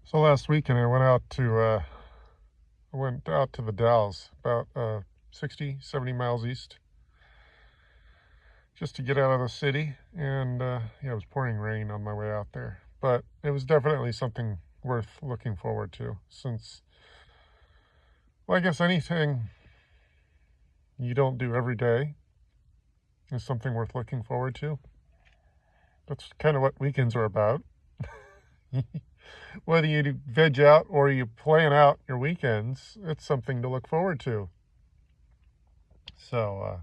So last weekend I went out to the Dalles, about 60, 70 miles east, just to get out of the city. And yeah, it was pouring rain on my way out there, but it was definitely something worth looking forward to. Since, well, I guess anything you don't do every day is something worth looking forward to. That's kind of what weekends are about. Whether you veg out or you plan out your weekends, it's something to look forward to. So,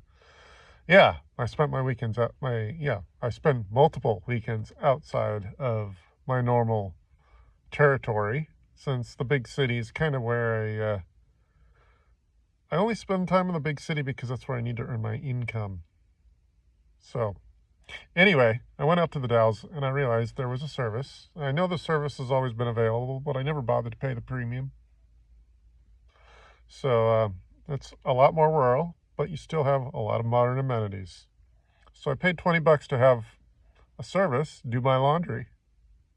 yeah, I spent my weekends at I spend multiple weekends outside of my normal territory, since the big city is kind of where I only spend time in the big city because that's where I need to earn my income. So, anyway, I went out to the Dalles and I realized there was a service. I know the service has always been available, but I never bothered to pay the premium. So, it's a lot more rural, but you still have a lot of modern amenities. So I paid $20 to have a service do my laundry.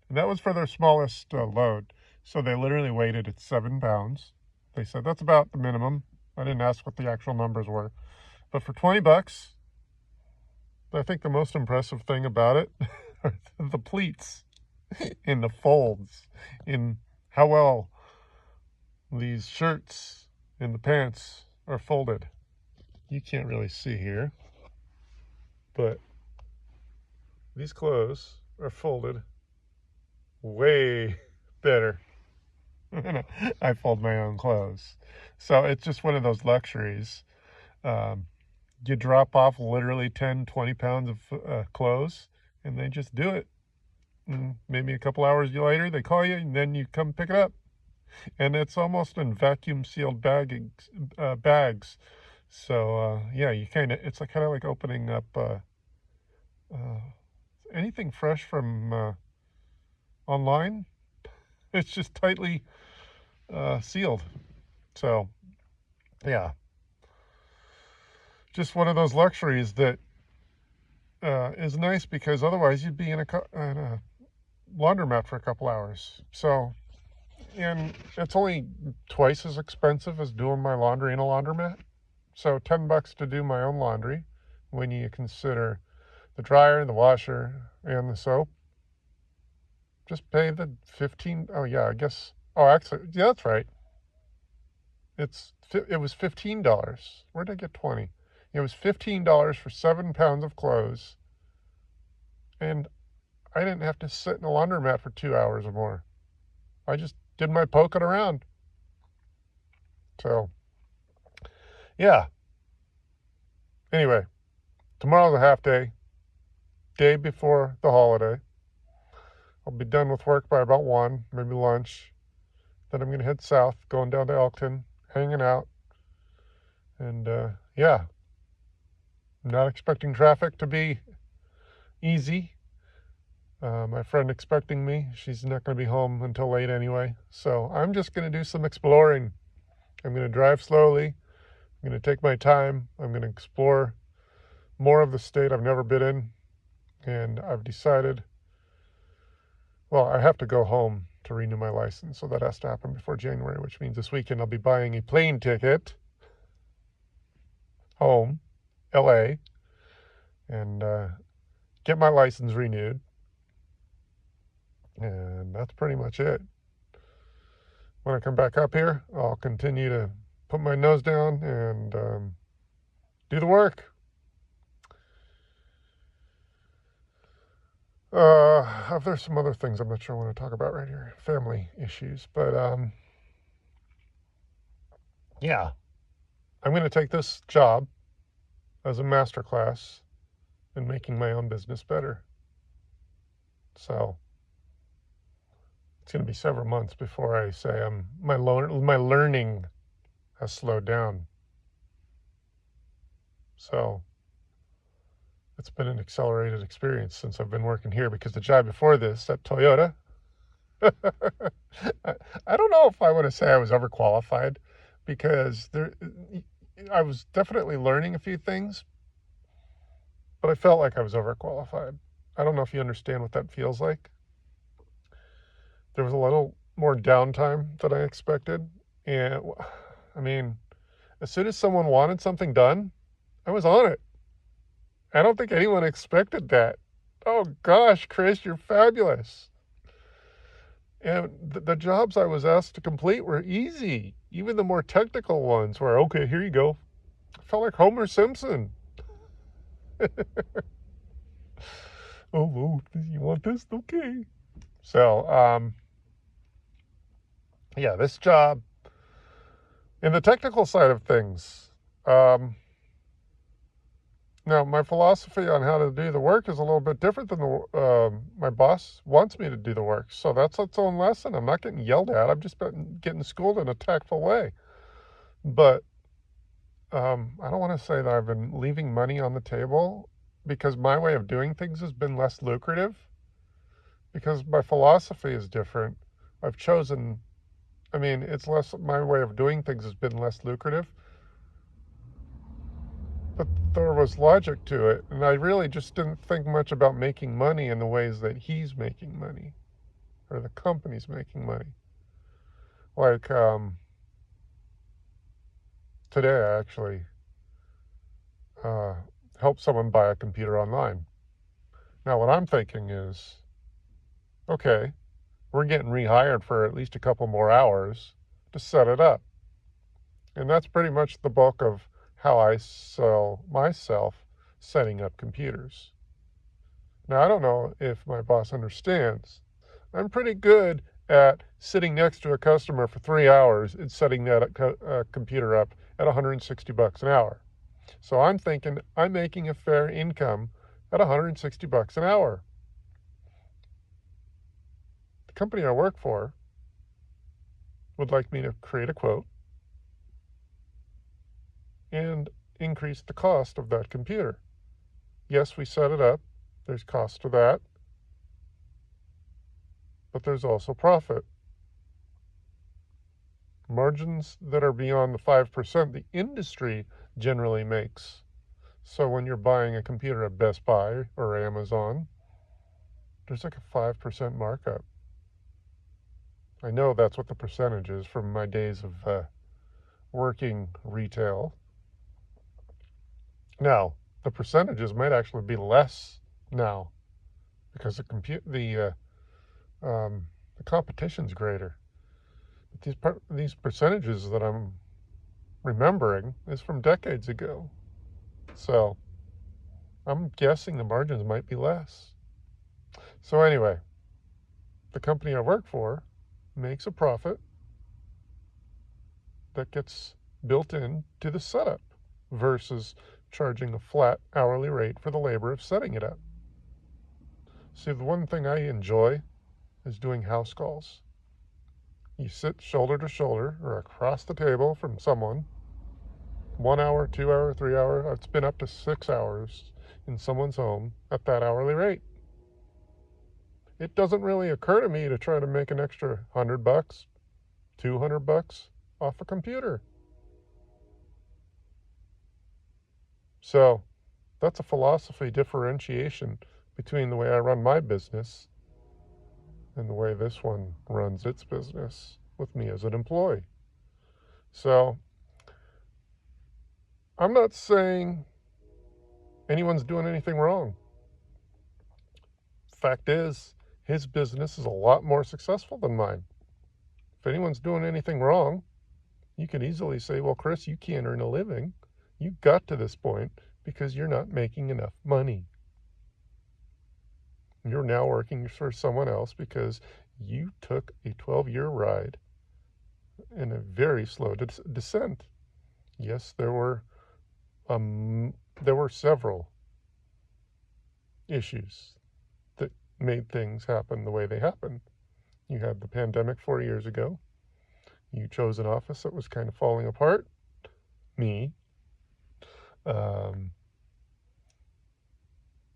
And that was for their smallest load. So they literally weighed it at 7 pounds. They said that's about the minimum. I didn't ask what the actual numbers were. But for $20, I think the most impressive thing about it are the pleats in the folds, in how well these shirts and the pants are folded. You can't really see here, but these clothes are folded way better. I fold my own clothes. So it's just one of those luxuries. Um, you drop off literally 10, 20 pounds of clothes, and they just do it. And maybe a couple hours later, they call you, and then you come pick it up. And it's almost in vacuum sealed bags. So, yeah, it's kind of like opening up uh, anything fresh from online. It's just tightly sealed. So, yeah, just one of those luxuries that is nice, because otherwise you'd be in a laundromat for a couple hours. So, and it's only twice as expensive as doing my laundry in a laundromat. So $10 to do my own laundry, when you consider the dryer, the washer, and the soap. Just pay the 15. Oh yeah, I guess. Oh, actually, yeah, that's right. It was $15. Where did I get 20? It was $15 for 7 pounds of clothes, and I didn't have to sit in a laundromat for 2 hours or more. I just did my poking around. So, yeah. Anyway, tomorrow's a half day, day before the holiday. I'll be done with work by about 1, maybe lunch. Then I'm going to head south, going down to Elkton, hanging out. And yeah, I'm not expecting traffic to be easy. My friend expecting me, she's not going to be home until late anyway. So I'm just going to do some exploring. I'm going to drive slowly. I'm going to take my time. I'm going to explore more of the state I've never been in. And I've decided, well, I have to go home to renew my license. So that has to happen before January, which means this weekend I'll be buying a plane ticket home, LA, and get my license renewed. And that's pretty much it. When I come back up here, I'll continue to put my nose down and do the work. There's some other things I'm not sure I want to talk about right here, family issues, but yeah, I'm going to take this job as a masterclass in making my own business better. So it's going to be several months before I say my learning has slowed down. So it's been an accelerated experience since I've been working here, because the job before this at Toyota, I don't know if I want to say I was overqualified, because I was definitely learning a few things, but I felt like I was overqualified. I don't know if you understand what that feels like. There was a little more downtime than I expected. And I mean, as soon as someone wanted something done, I was on it. I don't think anyone expected that. Oh gosh, Chris, you're fabulous. And the jobs I was asked to complete were easy. Even the more technical ones were, okay, here you go. I felt like Homer Simpson. Oh, you want this? Okay. So, yeah, this job, in the technical side of things, now my philosophy on how to do the work is a little bit different than my boss wants me to do the work. So that's its own lesson. I'm not getting yelled at. I'm just getting schooled in a tactful way. But I don't want to say that I've been leaving money on the table because my way of doing things has been less lucrative, because my philosophy is different. I've chosen, it's less, my way of doing things has been less lucrative, but there was logic to it. And I really just didn't think much about making money in the ways that he's making money or the company's making money. Like, today I actually helped someone buy a computer online. Now what I'm thinking is, okay, we're getting rehired for at least a couple more hours to set it up. And that's pretty much the bulk of how I sell myself setting up computers. Now, I don't know if my boss understands. I'm pretty good at sitting next to a customer for 3 hours and setting that computer up at $160 an hour. So I'm thinking I'm making a fair income at $160 an hour. The company I work for would like me to create a quote and increase the cost of that computer. Yes, we set it up. There's cost to that. But there's also profit. Margins that are beyond the 5% the industry generally makes. So when you're buying a computer at Best Buy or Amazon, there's like a 5% markup. I know that's what the percentage is from my days of working retail. Now, the percentages might actually be less now because the competition's greater. But these percentages that I'm remembering is from decades ago. So I'm guessing the margins might be less. So anyway, the company I work for makes a profit that gets built in to the setup versus charging a flat hourly rate for the labor of setting it up. See, the one thing I enjoy is doing house calls. You sit shoulder to shoulder or across the table from someone, 1 hour, 2 hour, 3 hour. It's been up to 6 hours in someone's home at that hourly rate. It doesn't really occur to me to try to make an extra $100, $200 off a computer. So that's a philosophy differentiation between the way I run my business and the way this one runs its business with me as an employee. So I'm not saying anyone's doing anything wrong. Fact is, his business is a lot more successful than mine. If anyone's doing anything wrong, you can easily say, well, Chris, you can't earn a living. You got to this point because you're not making enough money. You're now working for someone else because you took a 12-year ride in a very slow descent. Yes, there were several issues that made things happen the way they happened. You had the pandemic 4 years ago. You chose an office that was kind of falling apart. Me.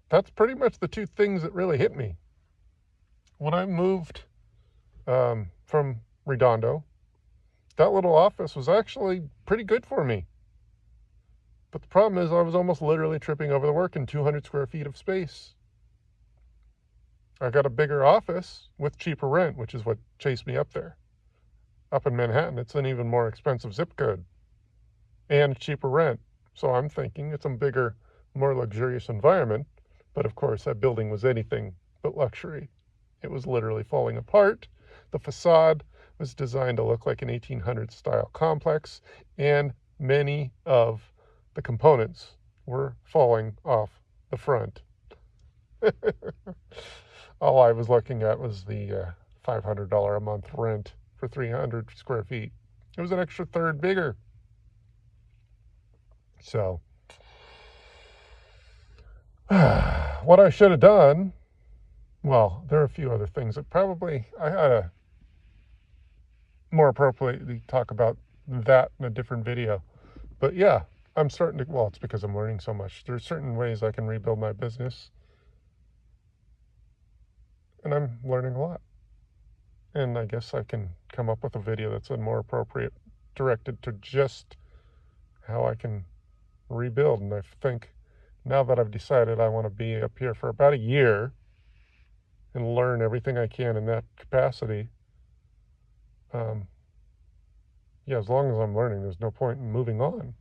That's pretty much the two things that really hit me. When I moved from Redondo, that little office was actually pretty good for me. But the problem is I was almost literally tripping over the work in 200 square feet of space. I got a bigger office with cheaper rent, which is what chased me up there. Up in Manhattan, it's an even more expensive zip code and cheaper rent. So I'm thinking it's a bigger, more luxurious environment. But of course, that building was anything but luxury. It was literally falling apart. The facade was designed to look like an 1800s style complex, and many of the components were falling off the front. All I was looking at was the $500 a month rent for 300 square feet. It was an extra third bigger. So, what I should have done, well, there are a few other things that probably I ought to more appropriately talk about that in a different video. But yeah, I'm starting to, well, it's because I'm learning so much. There's certain ways I can rebuild my business, and I'm learning a lot. And I guess I can come up with a video that's more appropriate, directed to just how I can rebuild. And I think now that I've decided I want to be up here for about a year and learn everything I can in that capacity, yeah, as long as I'm learning, there's no point in moving on.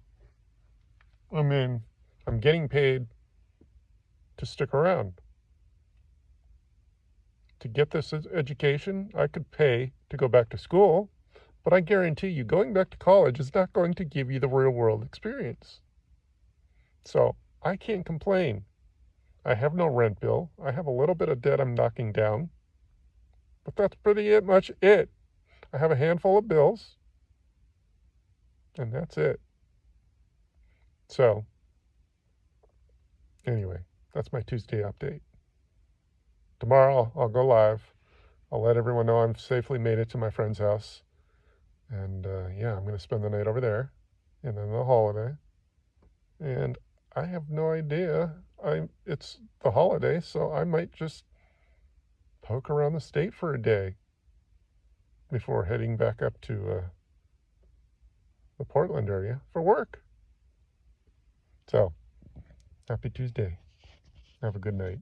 I mean, I'm getting paid to stick around. To get this education, I could pay to go back to school, but I guarantee you going back to college is not going to give you the real world experience. So I can't complain. I have no rent bill. I have a little bit of debt I'm knocking down, but that's pretty much it. I have a handful of bills, and that's it. So anyway, that's my Tuesday update. Tomorrow I'll go live. I'll let everyone know I've safely made it to my friend's house. And yeah, I'm going to spend the night over there and then the holiday. And I have no idea. It's the holiday, so I might just poke around the state for a day before heading back up to the Portland area for work. So, happy Tuesday. Have a good night.